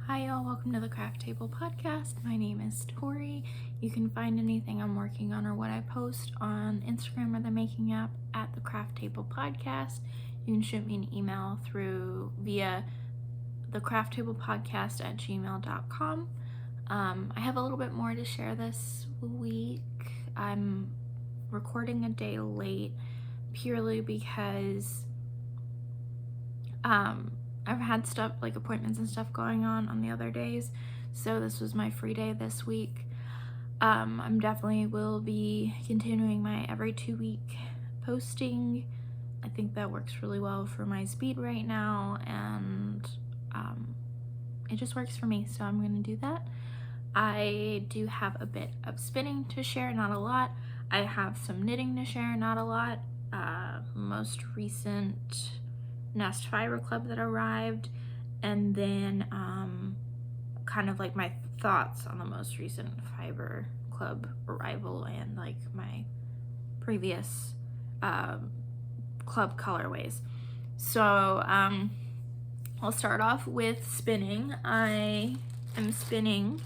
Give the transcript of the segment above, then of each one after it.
Hi y'all, welcome to the Craft Table Podcast. My name is Tori. You can find anything I'm working on or what I post on Instagram or the Making app at the Craft Table Podcast. You can shoot me an email via thecrafttablepodcast@gmail.com. I have a little bit more to share this week. I'm recording a day late purely because I've had stuff like appointments and stuff going on the other days, so this was my free day this week. I'm definitely will be continuing my every 2-week posting. I think that works really well for my speed right now, and it just works for me, so I'm gonna do that. I do have a bit of spinning to share, not a lot. I have some knitting to share, not a lot. Most recent Nest Fiber Club that arrived, and then kind of like my thoughts on the most recent Fiber Club arrival and like my previous club colorways. So I'll start off with spinning. I am spinning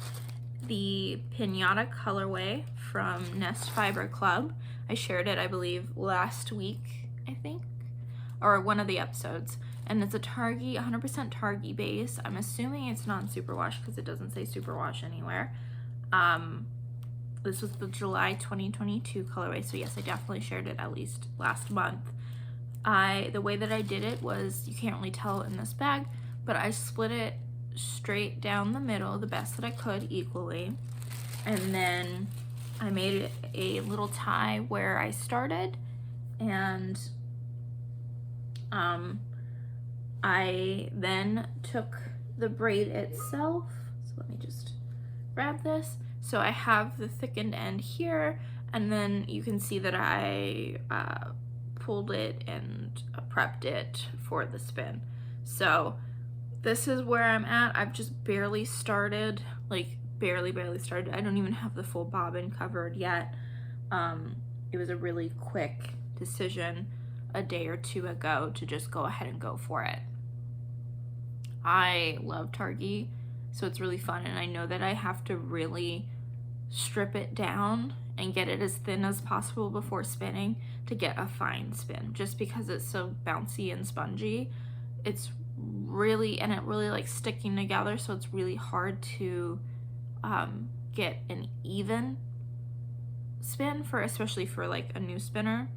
the Pinata colorway from Nest Fiber Club. I shared it, I believe, last week, I think, or one of the episodes, and it's a Targhee, 100% Targhee base. I'm assuming it's non-superwash because it doesn't say superwash anywhere. This was the July 2022 colorway, so yes, I definitely shared it at least last month. The way that I did it was, you can't really tell in this bag, but I split it straight down the middle, the best that I could, equally, and then I made a little tie where I started, and I then took the braid itself, so let me just grab this. So I have the thickened end here, and then you can see that I pulled it and prepped it for the spin. So this is where I'm at. I've just barely started, like barely started. I don't even have the full bobbin covered yet. It was a really quick decision a day or two ago to just go ahead and go for it. I love Targhee, so it's really fun, and I know that I have to really strip it down and get it as thin as possible before spinning to get a fine spin, just because it's so bouncy and spongy. It's really, and it really likes sticking together, so it's really hard to get an even spin especially for like a new spinner.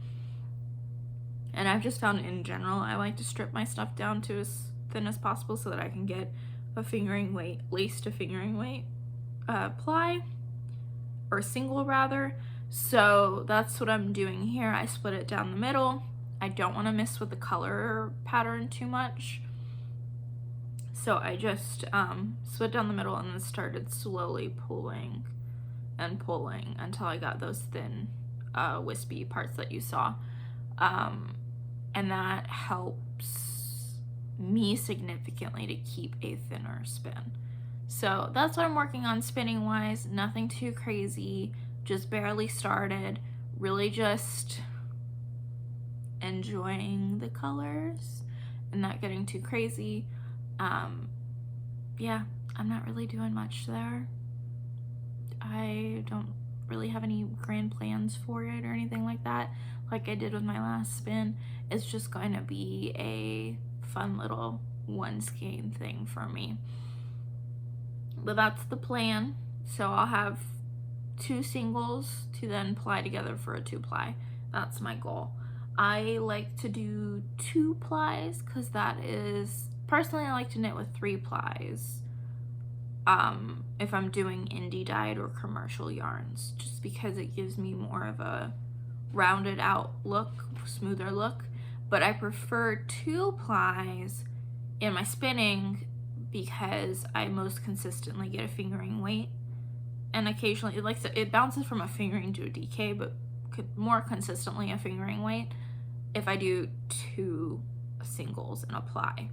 And I've just found in general, I like to strip my stuff down to as thin as possible so that I can get a fingering weight, lace to fingering weight ply, or single rather. So that's what I'm doing here. I split it down the middle. I don't want to mess with the color pattern too much. So I just split down the middle and then started slowly pulling and pulling until I got those thin wispy parts that you saw. And that helps me significantly to keep a thinner spin. So that's what I'm working on spinning wise. Nothing too crazy, just barely started, really just enjoying the colors and not getting too crazy. Yeah, I'm not really doing much there. I don't really have any grand plans for it or anything like that, like I did with my last spin. It's just going to be a fun little one skein thing for me. But that's the plan. So I'll have 2 singles to then ply together for a 2-ply. That's my goal. I like to do 2 plies because that is, personally I like to knit with 3 plies if I'm doing indie dyed or commercial yarns, just because it gives me more of a rounded out look, smoother look. But I prefer 2 plies in my spinning because I most consistently get a fingering weight, and occasionally it bounces from a fingering to a DK, but more consistently a fingering weight if I do 2 singles in a ply.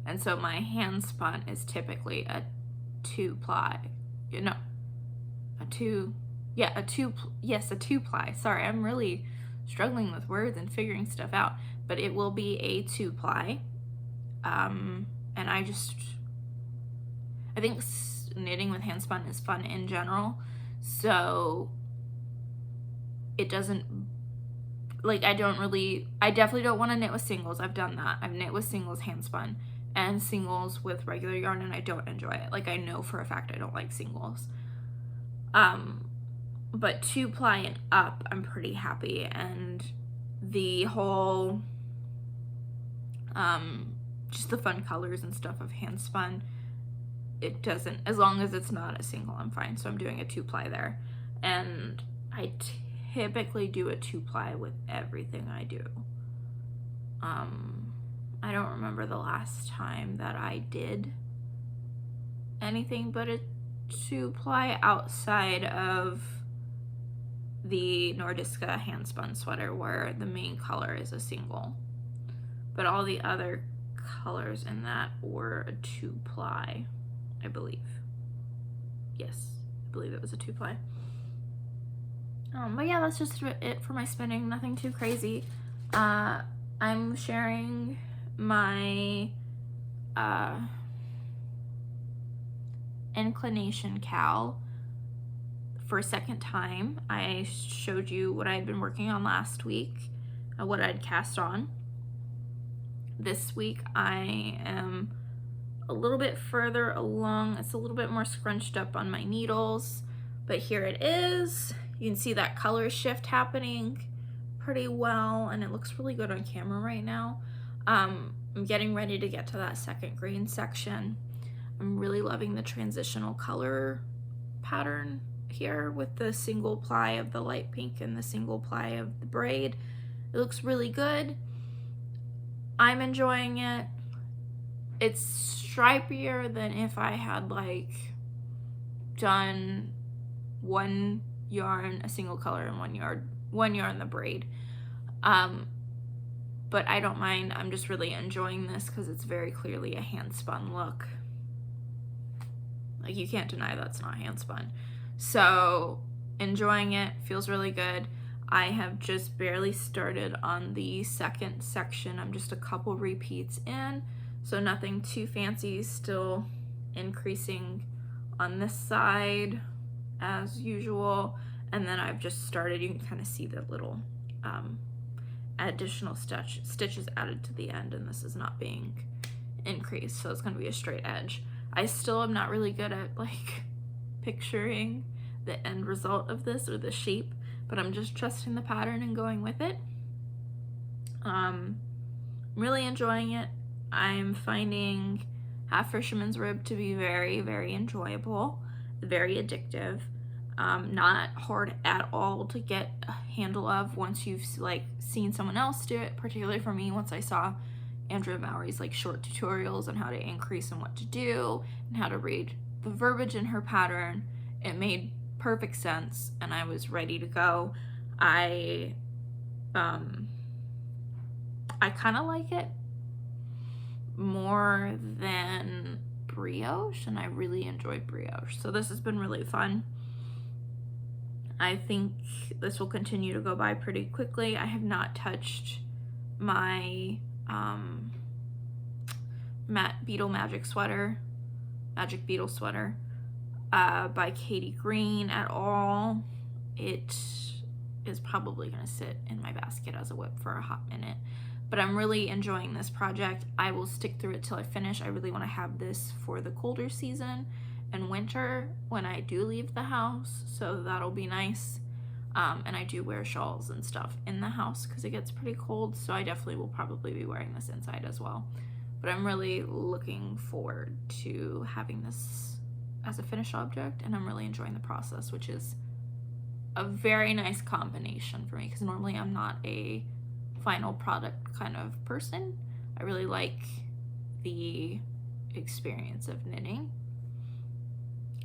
And so my hand spun is typically a 2-ply, a 2-ply. Sorry, I'm really struggling with words and figuring stuff out, but it will be a 2-ply. And I just I think knitting with handspun is fun in general, so it doesn't, like, I definitely don't want to knit with singles. I've done that. I've knit with singles handspun and singles with regular yarn, and I don't enjoy it. Like, I know for a fact I don't like singles. But 2-ply and up, I'm pretty happy, and the whole, just the fun colors and stuff of handspun, it doesn't, as long as it's not a single, I'm fine. So I'm doing a 2-ply there, and I typically do a 2-ply with everything I do. I don't remember the last time that I did anything but a 2-ply outside of the Nordiska handspun sweater where the main color is a single, but all the other colors in that were a 2-ply, I believe. Yes, I believe it was a 2-ply. But yeah, that's just it for my spinning. Nothing too crazy. I'm sharing my Inclination cowl for a second time. I showed you what I had been working on last week, what I'd cast on. This week I am a little bit further along. It's a little bit more scrunched up on my needles, but here it is. You can see that color shift happening pretty well, and it looks really good on camera right now. I'm getting ready to get to that second green section. I'm really loving the transitional color pattern here with the single ply of the light pink and the single ply of the braid. It looks really good. I'm enjoying it. It's stripier than if I had like done one yarn, a single color, and one yarn the braid. But I don't mind. I'm just really enjoying this because it's very clearly a handspun look. Like, you can't deny that's not handspun. So enjoying it, feels really good. I have just barely started on the second section. I'm just a couple repeats in, so nothing too fancy. Still increasing on this side as usual, and then I've just started. You can kind of see the little additional stitches added to the end, and this is not being increased, so it's going to be a straight edge. I still am not really good at like picturing the end result of this or the shape, but I'm just trusting the pattern and going with it. Really enjoying it. I'm finding Half Fisherman's Rib to be very, very enjoyable, very addictive. Not hard at all to get a handle of once you've like seen someone else do it, particularly for me once I saw Andrea Mowry's like short tutorials on how to increase and what to do and how to read the verbiage in her pattern. It made perfect sense and I was ready to go. I kind of like it more than brioche, and I really enjoyed brioche, so this has been really fun. I think this will continue to go by pretty quickly. I have not touched my Magic Beetle sweater by Katie Green at all. It is probably going to sit in my basket as a whip for a hot minute, but I'm really enjoying this project. I will stick through it till I finish. I really want to have this for the colder season and winter when I do leave the house, so that'll be nice. And I do wear shawls and stuff in the house because it gets pretty cold, so I definitely will probably be wearing this inside as well. But I'm really looking forward to having this as a finished object, and I'm really enjoying the process, which is a very nice combination for me because normally I'm not a final product kind of person. I really like the experience of knitting,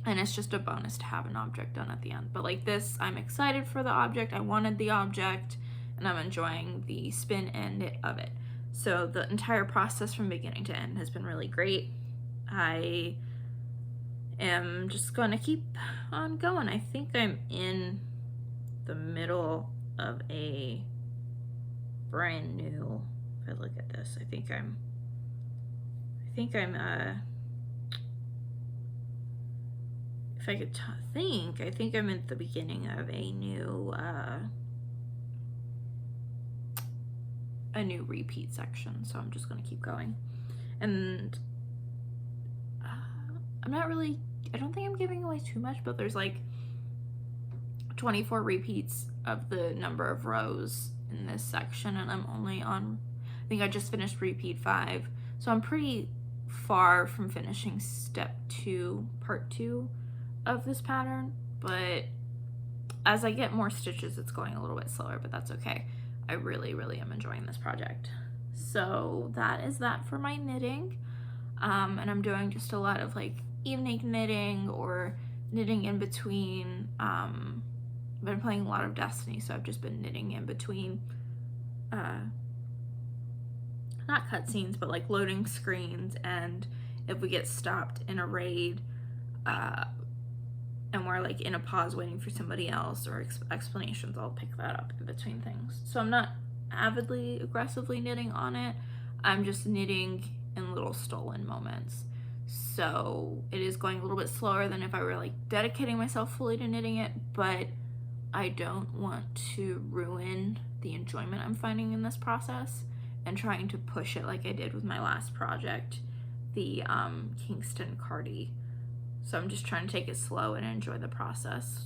and it's just a bonus to have an object done at the end. But like this, I'm excited for the object. I wanted the object, and I'm enjoying the spin and knit of it. So the entire process from beginning to end has been really great. I am just gonna keep on going. I think I'm in the middle of a brand new, if I look at this, I think I'm if I could think, I think I'm at the beginning of a new repeat section, so I'm just gonna keep going. And I don't think I'm giving away too much, but there's like 24 repeats of the number of rows in this section, and I'm only on, I think I just finished repeat 5, so I'm pretty far from finishing step 2, part 2 of this pattern. But as I get more stitches, it's going a little bit slower, but that's okay. I really am enjoying this project. So that is that for my knitting. And I'm doing just a lot of like evening knitting or knitting in between. I've been playing a lot of Destiny, so I've just been knitting in between, not cutscenes, but like loading screens, and if we get stopped in a raid, and we're like in a pause waiting for somebody else or explanations, I'll pick that up in between things. So I'm not avidly, aggressively knitting on it. I'm just knitting in little stolen moments. So it is going a little bit slower than if I were like dedicating myself fully to knitting it, but I don't want to ruin the enjoyment I'm finding in this process and trying to push it like I did with my last project, the Kingston Cardi. So I'm just trying to take it slow and enjoy the process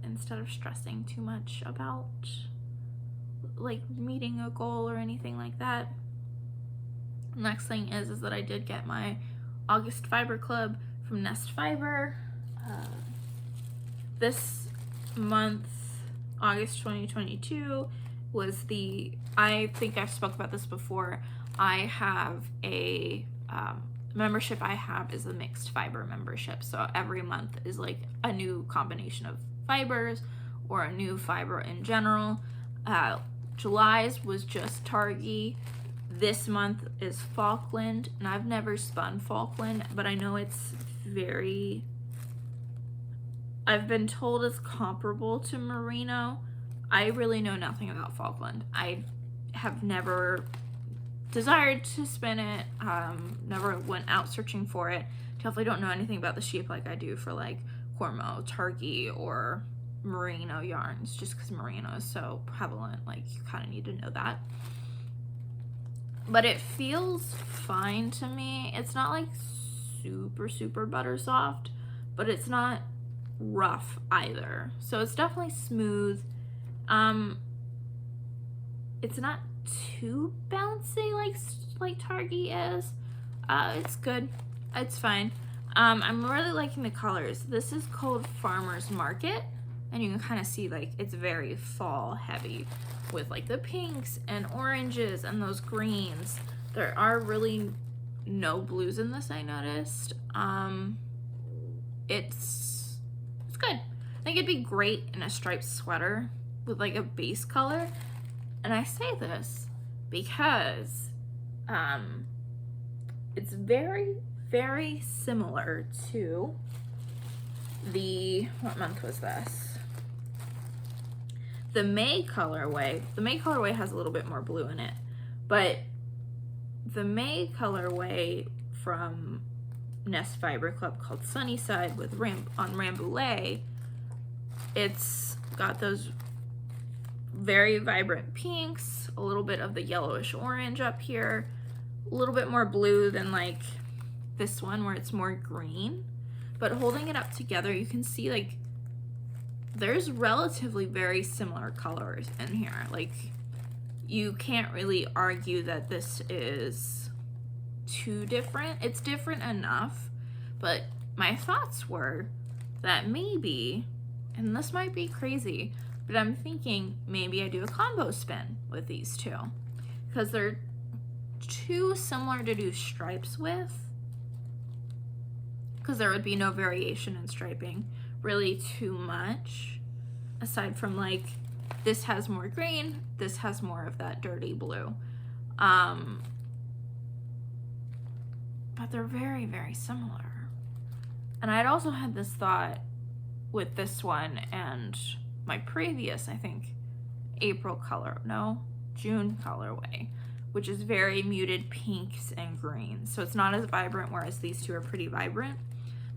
instead of stressing too much about like meeting a goal or anything like that. Next thing is that I did get my August Fiber Club from Nest Fiber. This month, August 2022, was I think I've spoke about this before. I have a membership I have is a mixed fiber membership. So every month is like a new combination of fibers or a new fiber in general. July's was just Targhee. This month is Falkland, and I've never spun Falkland, but I know it's I've been told it's comparable to Merino. I really know nothing about Falkland. I have never desired to spin it, never went out searching for it. Definitely don't know anything about the sheep like I do for like Cormo, Targhee, or Merino yarns, just because Merino is so prevalent, like you kind of need to know that. But it feels fine to me. It's not like super butter soft, but it's not rough either. So it's definitely smooth. It's not too bouncy like Targhee is. It's good. It's fine. I'm really liking the colors. This is called Farmer's Market, and you can kind of see like it's very fall heavy with like the pinks and oranges and those greens. There are really no blues in this, I noticed. It's good. I think it'd be great in a striped sweater with like a base color. And I say this because it's very similar to what month was this? The May colorway. The May colorway has a little bit more blue in it, but the May colorway from Nest Fiber Club called Sunnyside with on Rambouillet, it's got those very vibrant pinks, a little bit of the yellowish orange up here, a little bit more blue than like this one where it's more green. But holding it up together, you can see like there's relatively very similar colors in here. Like you can't really argue that this is too different. It's different enough, but my thoughts were that maybe, and this might be crazy, but I'm thinking maybe I do a combo spin with these two because they're too similar to do stripes with, because there would be no variation in striping really too much, aside from like this has more green, this has more of that dirty blue. But they're very similar. And I'd also had this thought with this one and my previous, I think, June colorway, which is very muted pinks and greens. So it's not as vibrant, whereas these two are pretty vibrant.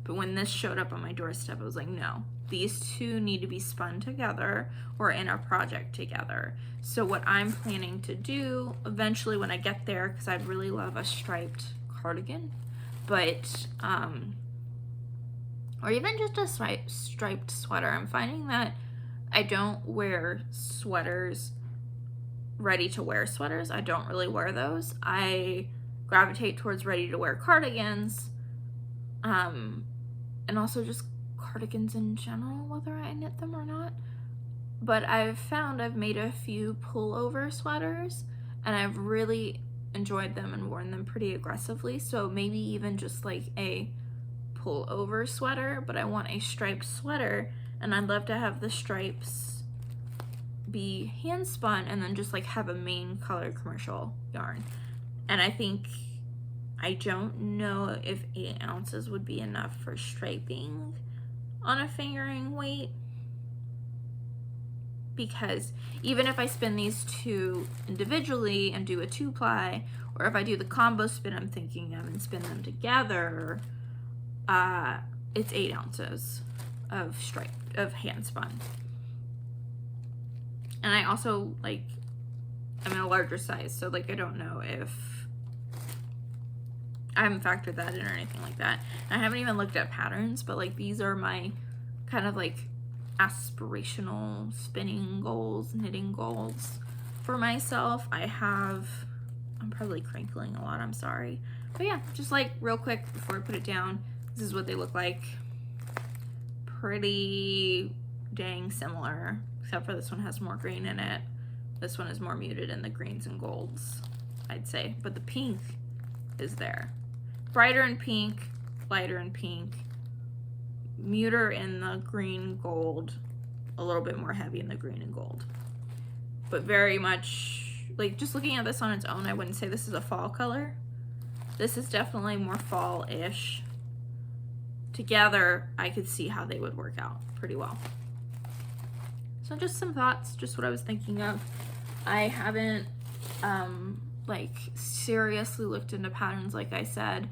But when this showed up on my doorstep, I was like, no, these two need to be spun together or in a project together. So what I'm planning to do eventually when I get there, because I'd really love a striped cardigan, but or even just a striped sweater. I'm finding that I don't wear sweaters, ready to wear sweaters. I don't really wear those. I gravitate towards ready to wear cardigans, and also just cardigans in general, whether I knit them or not. But I've found I've made a few pullover sweaters and I've really enjoyed them and worn them pretty aggressively. So maybe even just like a pullover sweater, but I want a striped sweater, and I'd love to have the stripes be hand spun and then just like have a main color commercial yarn. And I don't know if 8 ounces would be enough for striping on a fingering weight, because even if I spin these two individually and do a 2-ply, or if I do the combo spin I'm thinking of and spin them together, it's 8 ounces of hand spun. And I also I'm in a larger size, so I don't know if I haven't factored that in or anything like that. And I haven't even looked at patterns, but these are my kind of aspirational spinning goals, knitting goals for myself. I'm probably crinkling a lot, I'm sorry. But yeah, just real quick before I put it down, this is what they look like. Pretty dang similar, except for this one has more green in it. This one is more muted in the greens and golds, I'd say. But the pink is there. Brighter in pink, lighter in pink, muter in the green gold, a little bit more heavy in the green and gold. But very much, just looking at this on its own, I wouldn't say this is a fall color. This is definitely more fall-ish. Together, I could see how they would work out pretty well. So just some thoughts, just what I was thinking of. I haven't seriously looked into patterns, like I said.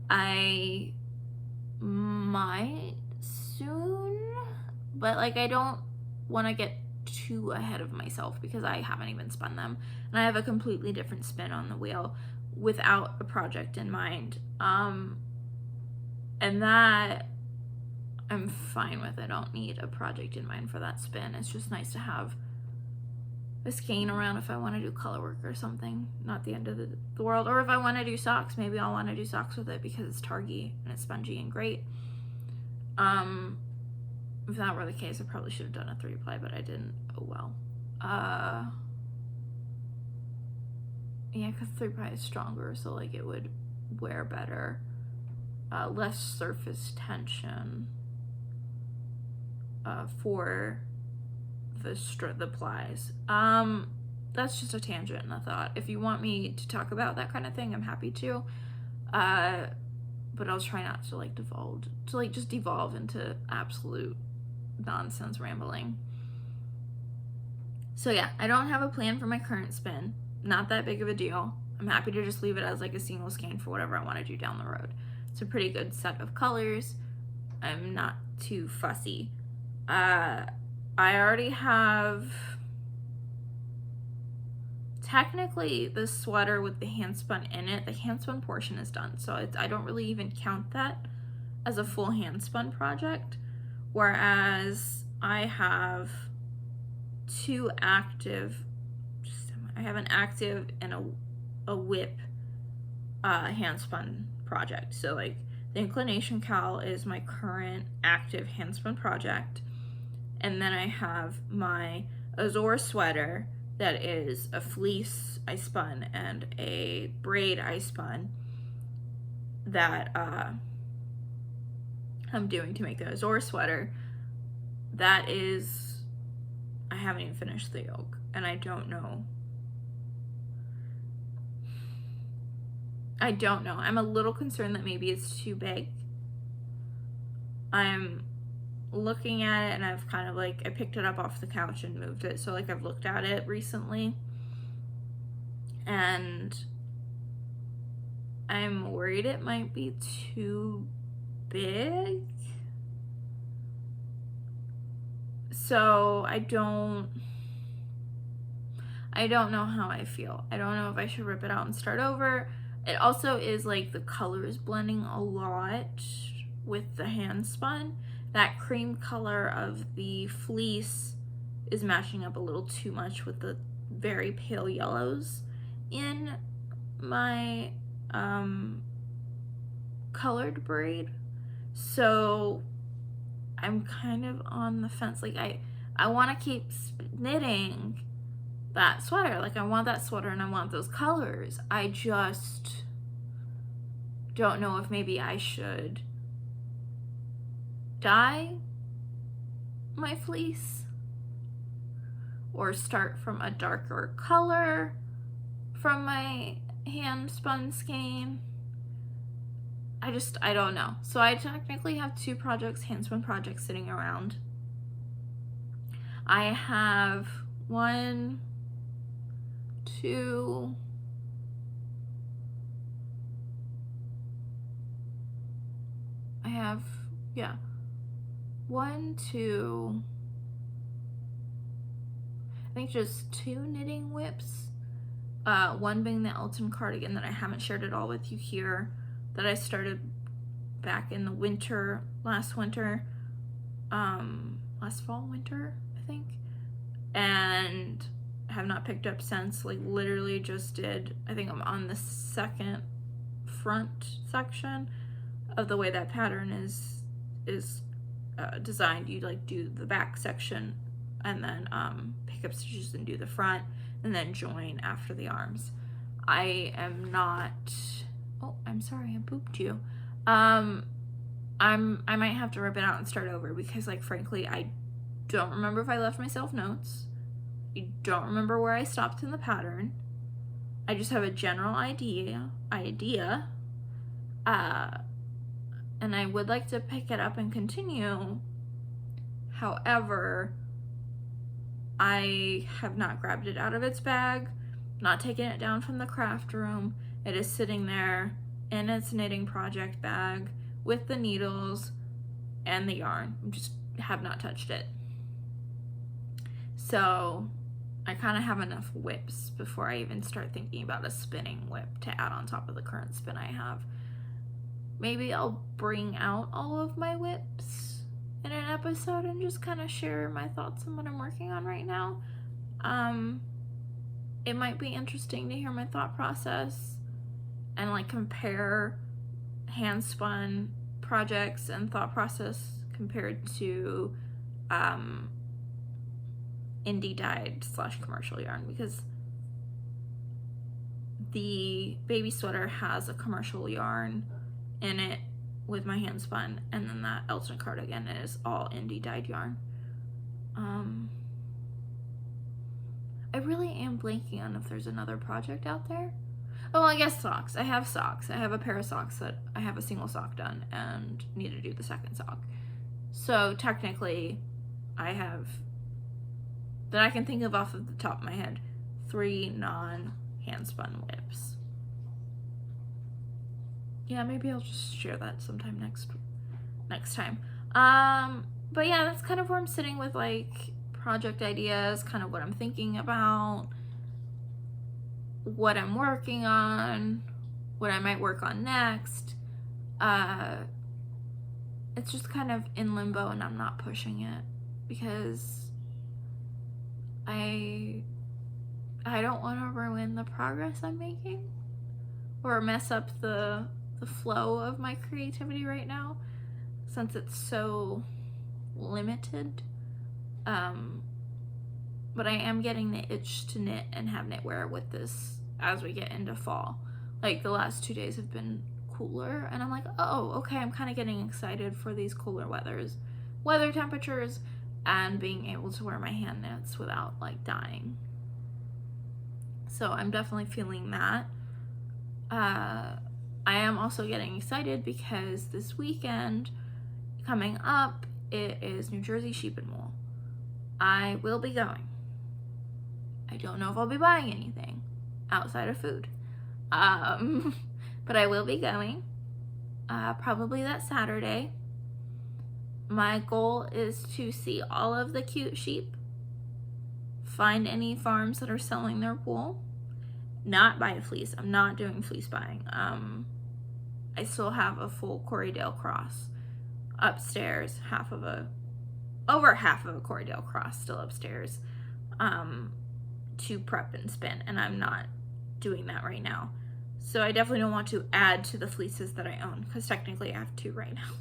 I might soon, but I don't want to get too ahead of myself because I haven't even spun them, and I have a completely different spin on the wheel without a project in mind, and that I'm fine with. I don't need a project in mind for that spin. It's just nice to have a skein around if I want to do color work or something. Not the end of the world. Or if I want to do socks, maybe I'll want to do socks with it because it's targy and it's spongy and great. If that were the case, I probably should have done a 3-ply, but I didn't. Oh well. Yeah, because 3-ply is stronger, so it would wear better. Less surface tension for the plies. That's just a tangent and a thought. If you want me to talk about that kind of thing, I'm happy to. But I'll try not to just devolve into absolute nonsense rambling. So yeah, I don't have a plan for my current spin. Not that big of a deal. I'm happy to just leave it as a single skein for whatever I want to do down the road. It's a pretty good set of colors. I'm not too fussy. I already have technically the sweater with the handspun in it. The handspun portion is done, so I don't really even count that as a full handspun project, whereas I have I have an active and a whip handspun project. So the Inclination Cowl is my current active handspun project. And then I have my Azure sweater that is a fleece I spun and a braid I spun that I'm doing to make the Azure sweater. That is, I haven't even finished the yoke, and I don't know. I'm a little concerned that maybe it's too big. I'm looking at it and I've kind of I picked it up off the couch and moved it, so I've looked at it recently and I'm worried it might be too big. So I don't know how I feel. I don't know if I should rip it out and start over. It also is like the color is blending a lot with the handspun. That cream color of the fleece is matching up a little too much with the very pale yellows in my colored braid. So I'm kind of on the fence. Like I want to keep knitting that sweater. Like I want that sweater and I want those colors. I just don't know if maybe I should dye my fleece or start from a darker color from my hand spun skein. I don't know. So I technically have 2 projects, hand spun projects, sitting around. I have 1, 2, I have, yeah, 1, 2, I think just 2 knitting whips. One being the Elton cardigan that I haven't shared at all with you here, that I started back in the winter, last fall, winter, I think, and have not picked up since. Like literally just did, I think I'm on the second front section of the way that pattern is designed. You like do the back section and then pick up stitches and do the front and then join after the arms. I am not, oh, I'm sorry, I booped you. I might have to rip it out and start over because, like, frankly, I don't remember if I left myself notes. I don't remember where I stopped in the pattern. I just have a general idea, and I would like to pick it up and continue. However, I have not grabbed it out of its bag, not taken it down from the craft room. It is sitting there in its knitting project bag with the needles and the yarn. I just have not touched it. So I kind of have enough whips before I even start thinking about a spinning whip to add on top of the current spin I have. Maybe I'll bring out all of my whips in an episode and just kind of share my thoughts on what I'm working on right now. It might be interesting to hear my thought process and like compare hand spun projects and thought process compared to indie dyed / commercial yarn, because the baby sweater has a commercial yarn in it with my hand spun, and then that Elton cardigan is all indie dyed yarn. I really am blanking on if there's another project out there. Oh, well, I guess socks. I have socks. I have a pair of socks that I have a single sock done and need to do the second sock. So technically I have, that I can think of off of the top of my head, 3 non-hand spun whips. Yeah, maybe I'll just share that sometime next time. But yeah, that's kind of where I'm sitting with like project ideas, kind of what I'm thinking about, what I'm working on, what I might work on next. It's just kind of in limbo and I'm not pushing it because I don't want to ruin the progress I'm making or mess up the flow of my creativity right now, since it's so limited. But I am getting the itch to knit and have knitwear with this as we get into fall. Like the last 2 days have been cooler and I'm like, oh, okay, I'm kind of getting excited for these cooler weather temperatures and being able to wear my hand knits without like dying. So I'm definitely feeling that. I am also getting excited because this weekend coming up, it is New Jersey Sheep and Wool. I will be going. I don't know if I'll be buying anything outside of food. But I will be going. probably that Saturday. My goal is to see all of the cute sheep, find any farms that are selling their wool, not buy a fleece. I'm not doing fleece buying. I still have a full Corriedale cross upstairs, over half of a Corriedale cross still upstairs, to prep and spin, and I'm not doing that right now. So I definitely don't want to add to the fleeces that I own, because technically I have two right now.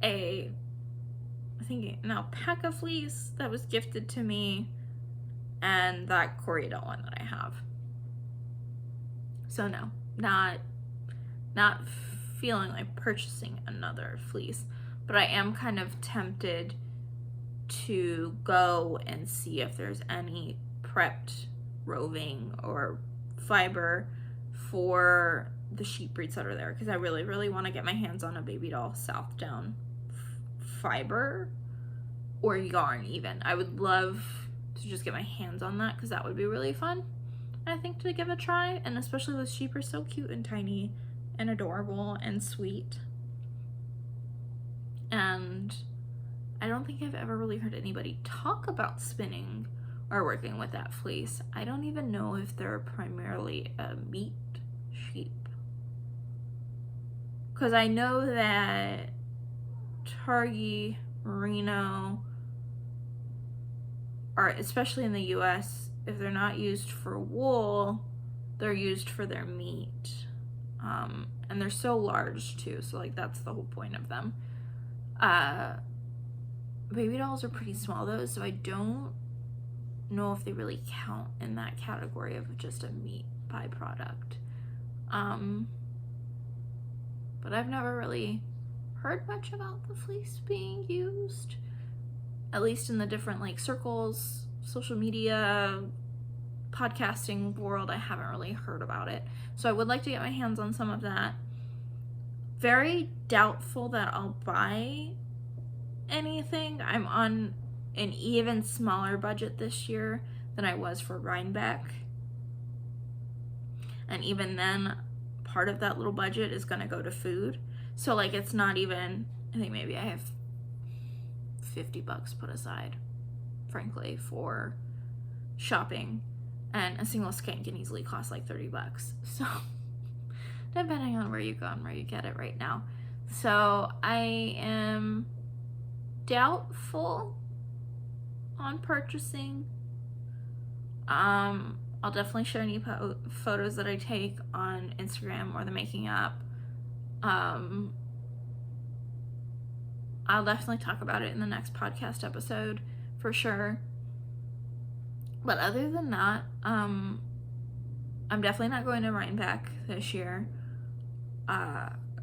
I think an alpaca fleece that was gifted to me, and that Corriedale one that I have. So no, not feeling like purchasing another fleece, but I am kind of tempted to go and see if there's any prepped roving or fiber for the sheep breeds that are there, because I really, really want to get my hands on a baby doll South Down fiber or yarn even. I would love to just get my hands on that, because that would be really fun, I think, to give a try. And especially those sheep are so cute and tiny and adorable and sweet. And I don't think I've ever really heard anybody talk about spinning or working with that fleece. I don't even know if they're primarily a meat sheep, because I know that Targhee, Merino are, especially in the US, if they're not used for wool, they're used for their meat. And they're so large too, so like that's the whole point of them. Baby dolls are pretty small though, so I don't know if they really count in that category of just a meat byproduct. But I've never really heard much about the fleece being used, at least in the different like circles, social media, podcasting world. I haven't really heard about it, so I would like to get my hands on some of that. Very doubtful that I'll buy anything. I'm on an even smaller budget this year than I was for Rhinebeck, and even then part of that little budget is going to go to food. So like it's not even, I think maybe I have $50 put aside, frankly, for shopping, and a single skein can easily cost like $30. So depending on where you go and where you get it right now. So I am doubtful on purchasing. I'll definitely share any photos that I take on Instagram or the Making app. I'll definitely talk about it in the next podcast episode for sure. But other than that, I'm definitely not going to Rhinebeck this year.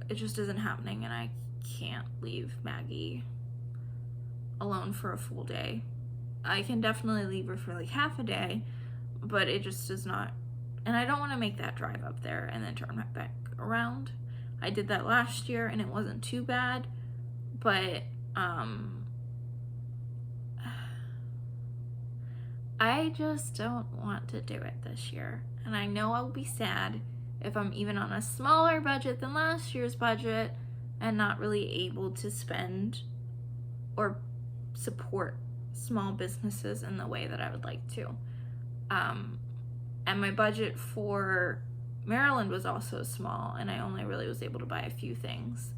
It just isn't happening, and I can't leave Maggie alone for a full day. I can definitely leave her for like half a day, but it just does not, and I don't want to make that drive up there and then turn right back around. I did that last year and it wasn't too bad, but I just don't want to do it this year. And I know I'll be sad if I'm even on a smaller budget than last year's budget and not really able to spend or support small businesses in the way that I would like to. And my budget for Maryland was also small, and I only really was able to buy a few things.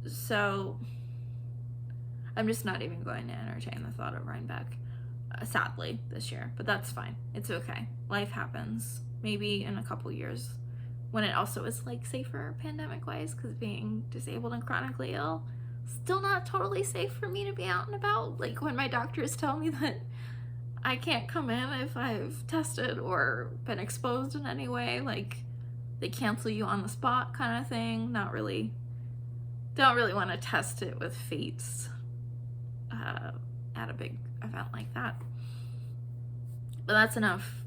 So I'm just not even going to entertain the thought of Rhinebeck, sadly, this year. But that's fine. It's okay. Life happens. Maybe in a couple years, when it also is like safer pandemic-wise, because being disabled and chronically ill, still not totally safe for me to be out and about. Like when my doctors tell me that I can't come in if I've tested or been exposed in any way, like they cancel you on the spot kind of thing. Don't really want to test it with fates at a big event like that. But that's enough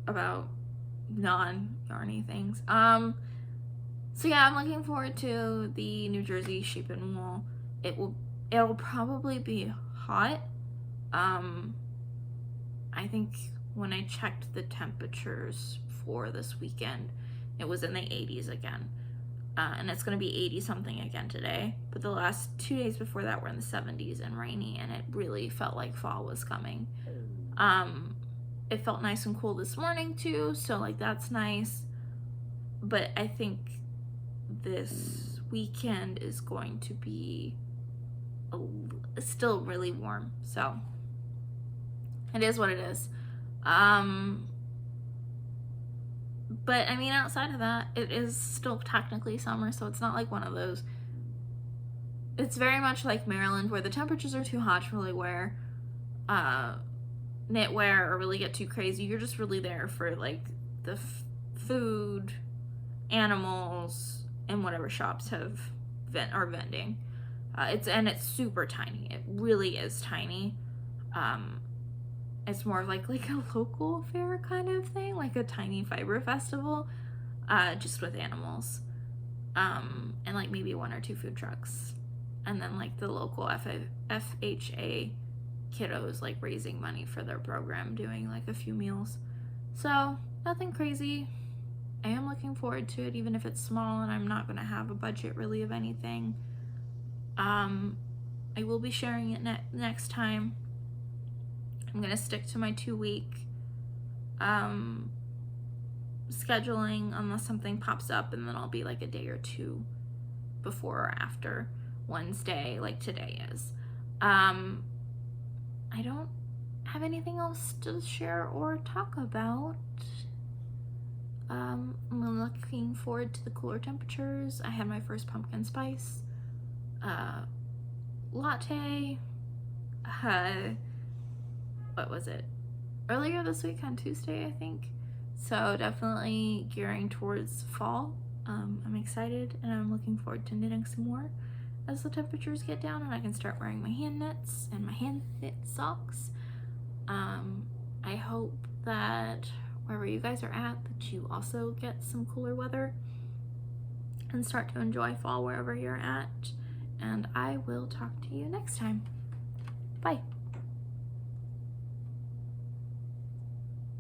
about non-yarny things. So yeah, I'm looking forward to the New Jersey Sheep and Wool. It'll probably be hot. I think when I checked the temperatures for this weekend, it was in the 80s again. And it's going to be 80 something again today. But the last 2 days before that were in the 70s and rainy, and it really felt like fall was coming. It felt nice and cool this morning too, so like that's nice. But I think this weekend is going to be still really warm, so it is what it is. But I mean, outside of that, it is still technically summer, so it's not like one of those. It's very much like Maryland, where the temperatures are too hot to really wear knitwear or really get too crazy. You're just really there for like the food, animals, and whatever shops have are vending. It's super tiny. It really is tiny. It's more of like a local fair kind of thing, like a tiny fiber festival, just with animals, and like maybe 1 or 2 food trucks, and then like the local FHA kiddos like raising money for their program, doing like a few meals. So nothing crazy. I am looking forward to it, even if it's small and I'm not gonna have a budget really of anything. I will be sharing it next time. I'm gonna stick to my 2-week scheduling unless something pops up, and then I'll be like a day or 2 before or after Wednesday, like today is. I don't have anything else to share or talk about. I'm looking forward to the cooler temperatures. I had my first pumpkin spice latte. What was it? Earlier this week on Tuesday, I think. So definitely gearing towards fall. I'm excited, and I'm looking forward to knitting some more as the temperatures get down and I can start wearing my hand knits and my hand knit socks. I hope that wherever you guys are at, that you also get some cooler weather and start to enjoy fall wherever you're at. And I will talk to you next time. Bye.